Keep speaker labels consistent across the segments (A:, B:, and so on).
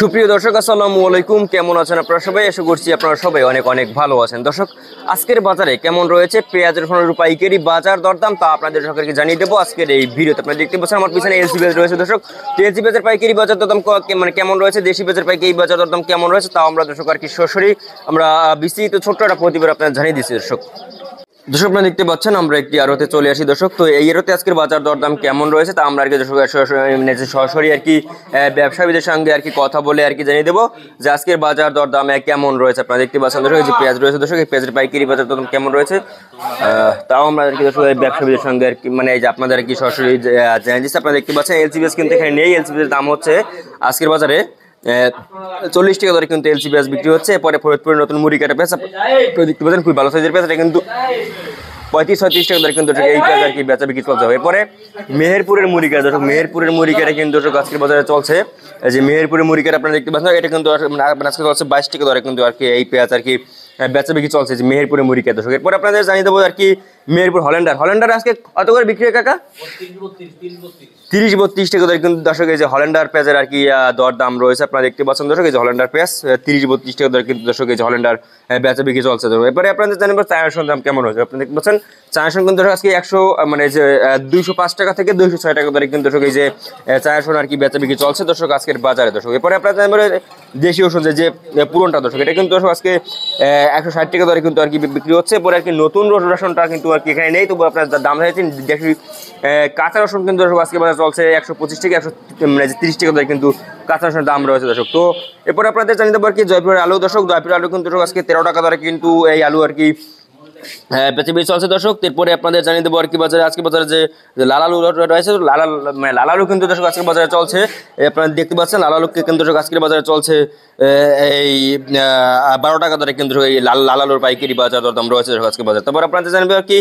A: সুপ্রিয় দর্শক, আসসালামু আলাইকুম। কেমন আছেন আপনারা সবাই? আশা করছি আপনারা সবাই অনেক অনেক ভালো আছেন। দর্শক, আজকের বাজারে কেমন রয়েছে পেঁয়াজের পাইকারি বাজার দরদাম তা আপনাদের সকলকে জানিয়ে দেবো আজকের এই ভিডিওতে। আপনারা দেখতে পাচ্ছেন আমার পিছনে এলসি পেঁয়াজ রয়েছে। দর্শক, এলসি পেঁয়াজের পাইকারি বাজার দরদাম মানে কেমন রয়েছে, দেশি পেঁয়াজের পাইকারি বাজার দরদাম কেমন রয়েছে তাও আমরা দর্শক আর কি সরাসরি আমরা বিস্তৃত ছোট্ট একটা প্রতিবেদন আপনারা জানিয়ে দিচ্ছি। দর্শক, আপনারা দেখতে পাচ্ছেন আমরা একটি আড়তে চলে আসি। দর্শক, তো এই আড়তে আজকের বাজার দরদাম কেমন রয়েছে তা আমরা আর কি দর্শক সরাসরি আর কি ব্যবসায়ীদের সঙ্গে আর কি কথা বলে আর কি জানিয়ে দেবো যে আজকের বাজার দরদাম কেমন রয়েছে। আপনারা দেখতে পাচ্ছেন দর্শক, এই যে পেঁয়াজ রয়েছে দর্শক, এই পেঁয়াজের পাইকারি বাজার দরদাম কেমন রয়েছে তাও আমরা আর কি দর্শক ব্যবসায়ীদের সঙ্গে আর কি মানে এই যে আপনাদের আর কি সরাসরি জানিয়ে দিচ্ছি। আপনারা দেখতে পাচ্ছেন এলসি পেঁয়াজ কিন্তু এখানে নেই। এলসি পেঁয়াজের দাম হচ্ছে আজকের বাজারে 40 টাকা দরে কিন্তু এলসি পেঁয়াজ বিক্রি হচ্ছে। এরপরে ফরিদপুরের নতুন মুড়ি কাটা পেঁয়াজ দেখতে পাচ্ছেন, খুবই ভালো সাইজের পেঁয়াজ, এটা কিন্তু 35-36 টাকা দরে কিন্তু এই পেঁয়াজ আর কি বেচা বিক্রি চলছে। এরপরে মেহেরপুরের মুড়ি কাটা, দর্শক মেহেরপুরের মুড়ি কাটা কিন্তু আজকের বাজারে চলছে। যে মেহেরপুরের মুড়ি কাটা আপনারা দেখতে পাচ্ছেন, এটা কিন্তু আজকে চলছে 22 টাকা দরে কিন্তু আর কি এই পেঁয়াজ আর কি বেচা বিক্রি চলছে যে মেহেরপুরের মুড়ি কাটা। দর্শক, এরপরে আপনাদের জানিয়ে দেবো আর কি মেহেরপুর হল্যান্ডার আজকে কত করে বিক্রি হয় কাকা? 30-32 টাকা দরে কিন্তু দর্শক এই যে হল্যান্ডার পেঁয়াজের আর কি দর দাম রয়েছে। আপনারা দেখতে পাচ্ছেন দর্শক, এই যে হল্যান্ডার পেঁয়াজ 30-32 টাকা দরে কিন্তু দর্শক এই যে হল্যান্ডার বেচা বিক্রি চলছে। এরপরে আপনাদের জানাবো চা রসুনের দাম কেমন হয়েছে। আপনারা দেখতে পাচ্ছেন চা রসুন কিন্তু আজকে 100 মানে যে 205 টাকা থেকে 206 টাকা দরে কিন্তু দর্শক এই যে চা রসুন আর কি বেচা বিক্রি চলছে দর্শক আজকের বাজারে। দর্শক, এরপরে আপনারা জানাবো দেশি রসুন যে পুরনটা দর্শক, এটা কিন্তু দর্শক আজকে 160 টাকা দরে কিন্তু আর কি বিক্রি হচ্ছে। এরপরে আর কি নতুন রসুনটা কিন্তু আর কি এখানে নেই, তবু আপনার দাম চাইছেন দেশি কাঁচা রসুন কিন্তু দর্শক আজকে বাজারে চলছে 125 থেকে 130 টাকা দরে কিন্তু কাঁচা রসুনের দাম রয়েছে দর্শক। তো এরপরে আপনাদের জানিয়ে দেবো আর কি জয়পুরের আলু দর্শক, জয়পুরের আলু কিন্তু আজকে 13 টাকা দরে কিন্তু এই আলু আর কি বেচা বিক্রি চলছে দর্শক। এরপরে আপনাদের জানিয়ে দেবো আর কি বাজারে আজকে বাজারে যে লাল আলু রয়েছে, লাল আলু কিন্তু দর্শক আজকের বাজারে চলছে। আপনারা দেখতে পাচ্ছেন লাল আলুকে কিন্তু দর্শক আজকের বাজারে চলছে এই 12 টাকা দরে কিন্তু এই লাল আলুর পাইকারি বাজার দরদাম রয়েছে দর্শক আজকের বাজারে। তারপর আপনাদের জানবে আর কি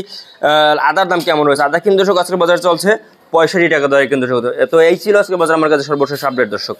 A: আদার দাম কেমন রয়েছে। আদা কিন্তু দর্শক আজকের বাজারে চলছে 65 টাকা দরে কিন্তু। তো এই ছিল আজকের বাজার আমার কাছে সর্বশেষ আপডেট দর্শক।